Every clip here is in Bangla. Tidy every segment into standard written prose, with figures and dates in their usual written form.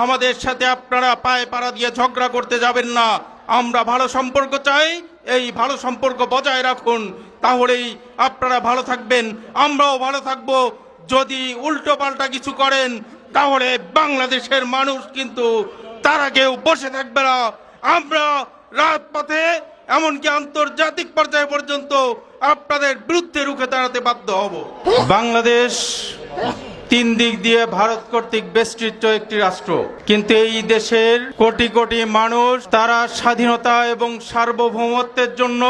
আমাদের সাথে আপনারা পায়ে পাড়া দিয়ে ঝগড়া করতে যাবেন না। আমরা ভালো সম্পর্ক চাই, এই ভালো সম্পর্ক বজায় রাখুন, তাহলেই আপনারা ভালো থাকবেন, আমরাও ভালো থাকব। যদি উল্টো পাল্টা কিছু করেন তাহলে বাংলাদেশের মানুষ কিন্তু তারা কেউ বসে থাকবে না। আমরা রাজপথে এমনকি আন্তর্জাতিক পর্যায়ে পর্যন্ত আপনাদের বিরুদ্ধে রুখে দাঁড়াতে বাধ্য হব। বাংলাদেশ তিন দিক দিয়ে ভারত কর্তৃক বেষ্টিত একটি রাষ্ট্র, কিন্তু এই দেশের কোটি কোটি মানুষ তারা স্বাধীনতা এবং সার্বভৌমত্বের জন্য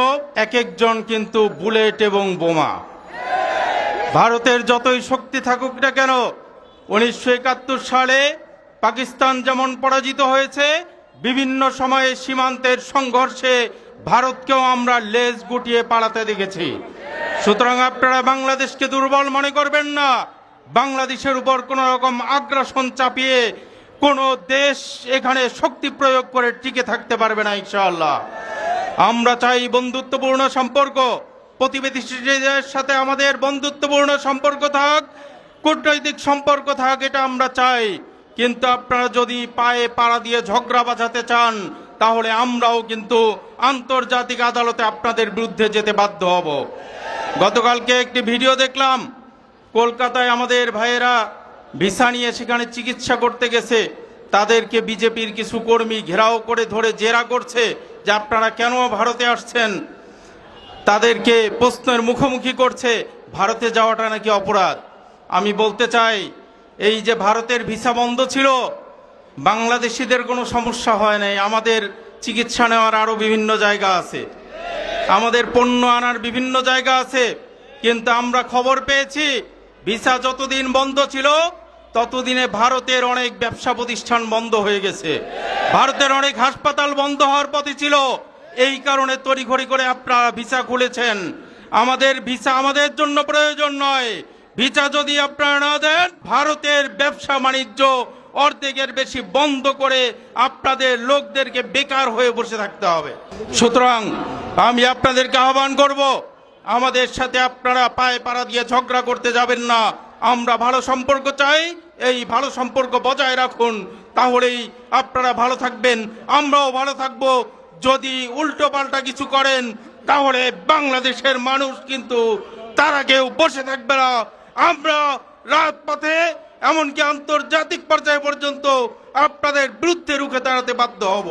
এক একজন কিন্তু বুলেট এবং বোমা। ভারতের যতই শক্তি থাকুক না কেন, 1971 সালে পাকিস্তান যেমন পরাজিত হয়েছে, বিভিন্ন সময়ে সীমান্তের সংঘর্ষে ভারতকেও আমরা লেজ গুটিয়ে পালাতে দেখেছি। সুতরাং আপনারা বাংলাদেশকে দুর্বল মনে করবেন না। বাংলাদেশের উপর কোন রকম আগ্রাসন চাপিয়ে কোন দেশ এখানে শক্তি প্রয়োগ করে টিকে থাকতে পারবে না ইনশাআল্লাহ। আমরা চাই বন্ধুত্বপূর্ণ সম্পর্ক, প্রতিবেশীদের সাথে আমাদের বন্ধুত্বপূর্ণ সম্পর্ক থাক, কূটনৈতিক সম্পর্ক থাক, এটা আমরা চাই। কিন্তু আপনারা যদি পায়ে পাড়া দিয়ে ঝগড়া বাঁচাতে চান তাহলে আমরাও কিন্তু আন্তর্জাতিক আদালতে আপনাদের বিরুদ্ধে যেতে বাধ্য হব। গতকালকে একটি ভিডিও দেখলাম, কলকাতায় আমাদের ভাইয়েরা ভিসা নিয়ে সেখানে চিকিৎসা করতে গেছে, তাদেরকে বিজেপির কিছু কর্মী ঘেরাও করে ধরে জেরা করছে যে আপনারা কেন ভারতে আসছেন। তাদেরকে প্রশ্নের মুখোমুখি করছে, ভারতে যাওয়াটা নাকি অপরাধ। আমি বলতে চাই, এই যে ভারতের ভিসা বন্ধ ছিল, বাংলাদেশিদের কোনো সমস্যা হয় নাই। আমাদের চিকিৎসা নেওয়ার আরও বিভিন্ন জায়গা আছে, আমাদের পণ্য আনার বিভিন্ন জায়গা আছে, কিন্তু আমরা খবর পেয়েছি ভিসা যতদিন বন্ধ ছিল ততদিনে ভারতের অনেক ব্যবসা প্রতিষ্ঠান বন্ধ হয়ে গেছে, ভারতের অনেক হাসপাতাল বন্ধ হওয়ার পথে ছিল। এই কারণে তড়িঘড়ি করে আপনারা ভিসা খুলেছেন। আমাদের ভিসা আমাদের জন্য প্রয়োজন নয়। ভিসা যদি আপনারা না দেন, ভারতের ব্যবসা বাণিজ্য অর্ধেকের বেশি বন্ধ করে আপনাদের লোকদেরকে বেকার হয়ে বসে থাকতে হবে। সুতরাং আমি আপনাদেরকে আহ্বান করব, আমাদের সাথে আপনারা পায়ে পাড়া দিয়ে ঝগড়া করতে যাবেন না। আমরা ভালো সম্পর্ক চাই, এই ভালো সম্পর্ক বজায় রাখুন, তাহলেই আপনারা ভালো থাকবেন, আমরাও ভালো থাকব। যদি উল্টো পাল্টা কিছু করেন তাহলে বাংলাদেশের মানুষ কিন্তু তারা কেউ বসে থাকবে না। আমরা রাজপথে এমনকি আন্তর্জাতিক পর্যায়ে পর্যন্ত আপনাদের বিরুদ্ধে রুখে দাঁড়াতে বাধ্য হব।